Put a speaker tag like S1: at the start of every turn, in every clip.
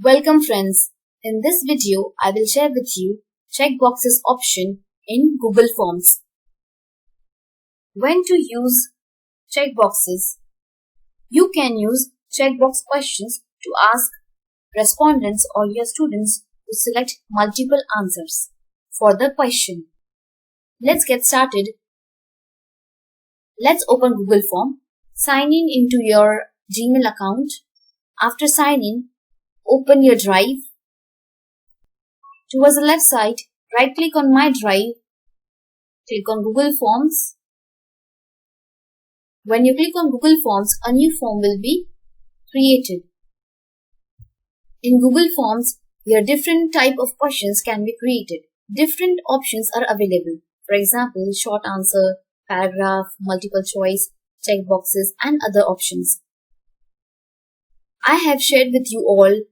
S1: Welcome friends. In this video, I will share with you checkboxes option in Google Forms. When to use checkboxes? You can use checkbox questions to ask respondents or your students to select multiple answers for the question. Let's get started. Let's open Google Form. Sign in into your Gmail account. After sign in, open your drive. Towards the left side, right click on My Drive. Click on Google Forms. When you click on Google Forms, a new form will be created. In Google Forms, here different type of questions can be created. Different options are available. For example, short answer, paragraph, multiple choice, checkboxes, and other options. I have shared with you all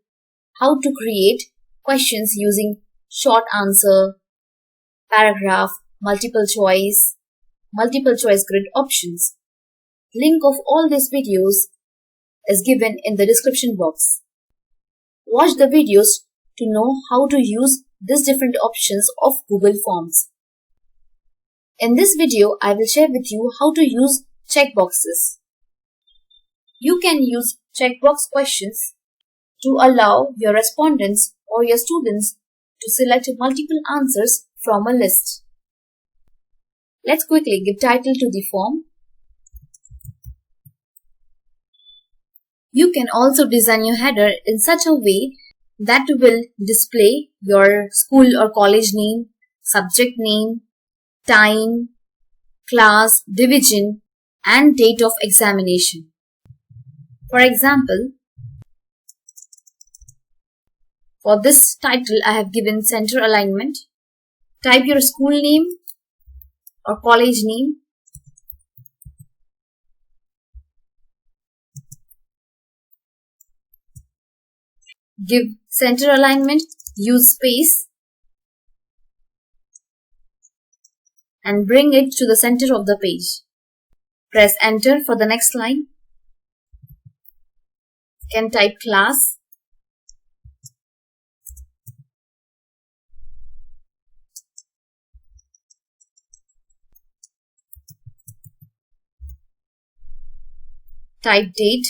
S1: how to create questions using short answer, paragraph, multiple choice grid options. Link of all these videos is given in the description box. Watch the videos to know how to use these different options of Google Forms. In this video, I will share with you how to use checkboxes. You can use checkbox questions to allow your respondents or your students to select multiple answers from a list. Let's quickly give title to the form. You can also design your header in such a way that will display your school or college name, subject name, time, class, division, and date of examination. For example, for this title, I have given center alignment. Type your school name or college name. Give center alignment, use space, and bring it to the center of the page. Press enter for the next line. You can type class. Type date.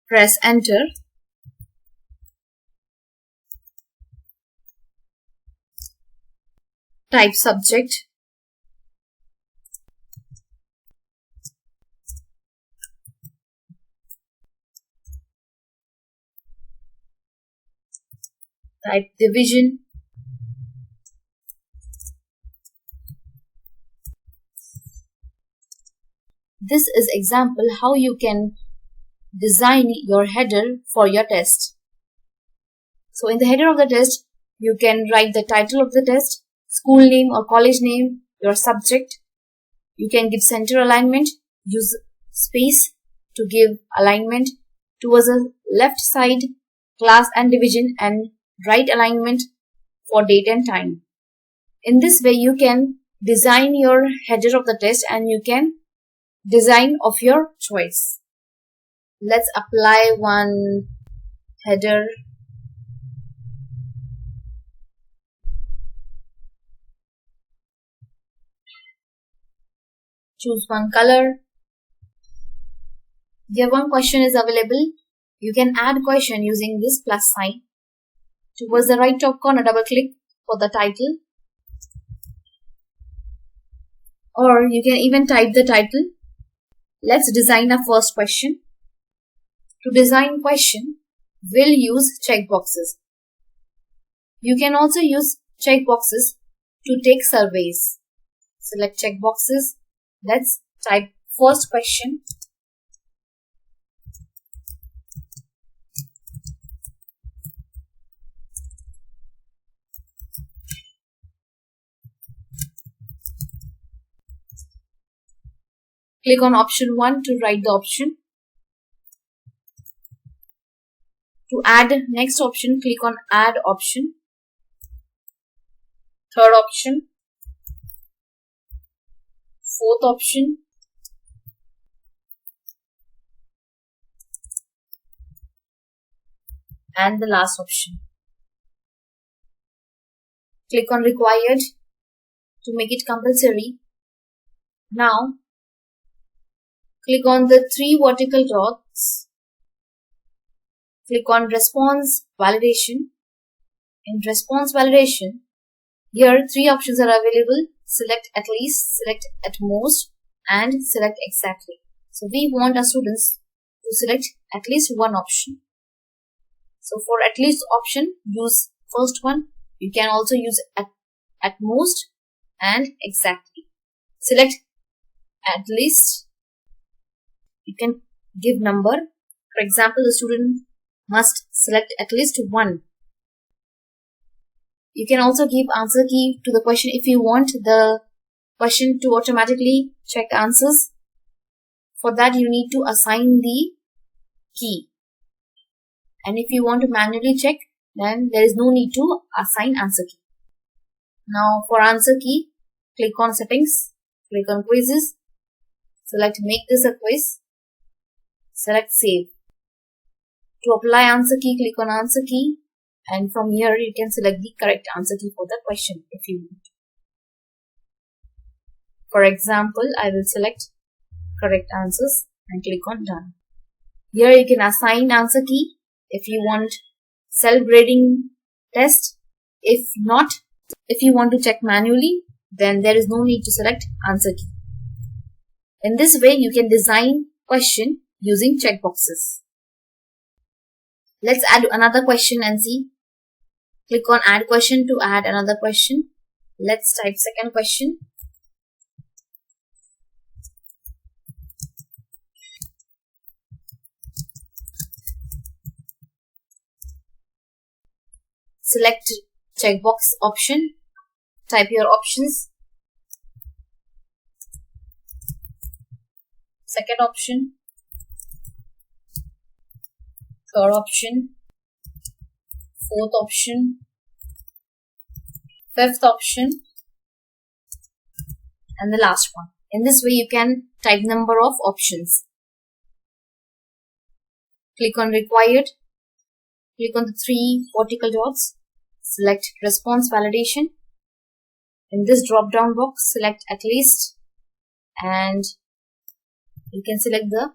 S1: Press enter. Type subject. Type division. This is example how you can design your header for your test. So in the header of the test, you can write the title of the test, school name or college name, your subject. You can give center alignment, use space to give alignment towards the left side, class and division, and right alignment for date and time. In this way, you can design your header of the test and you can design of your choice. Let's apply one header. Choose one color. Here one question is available. You can add question using this plus sign. Towards the right top corner, double click for the title. Or you can even type the title. Let's design a first question. To design question, we'll use checkboxes. You can also use checkboxes to take surveys. Select checkboxes. Let's type first question. Click on option 1 to write the option. To add next option, click on add option. Third option. fourth option, and the last option. Click on required to make it compulsory. Now, click on the 3 vertical dots. Click on response validation. In response validation, here 3 options are available. Select at least, select at most, and select exactly. So we want our students to select at least one option. So for at least option, use first one. You can also use at most and exactly. Select at least. You can give number. For example, the student must select at least one. You can also give answer key to the question if you want the question to automatically check answers. For that, you need to assign the key. And if you want to manually check, then there is no need to assign answer key. Now for answer key, click on settings, click on quizzes, select make this a quiz, select save. To apply answer key, click on answer key, and from here you can select the correct answer key for the question if you want. For example, I will select correct answers and click on done. Here you can assign answer key if you want self-grading test. If not, if you want to check manually, then there is no need to select answer key. In this way, you can design question using checkboxes. Let's add another question and see. Click on add question to add another question. Let's type second question. Select checkbox option. Type your options. Second option. Third option. Fourth option. Fifth option. And the last one. In this way, you can type number of options. Click on required. Click on the 3 vertical dots. Select response validation. In this drop down box, select at least, and you can select the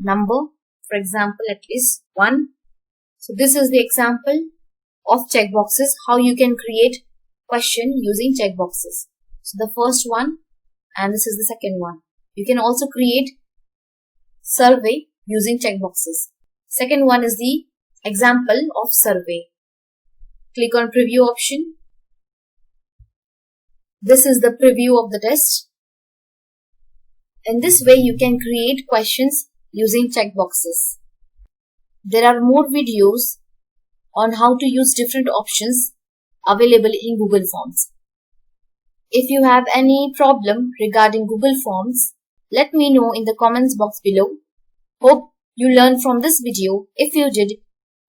S1: number, for example at least 1. So this is the example of checkboxes, how you can create question using checkboxes. So the first one, and this is the second one. You can also create survey using checkboxes. Second one is the example of survey. Click on preview option. This is the preview of the test. In this way, you can create questions using checkboxes. There are more videos on how to use different options available in Google Forms. If you have any problem regarding Google Forms, let me know in the comments box below. Hope you learned from this video. If you did,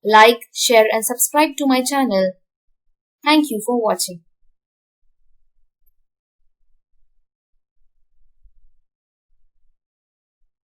S1: like, share and subscribe to my channel. Thank you for watching.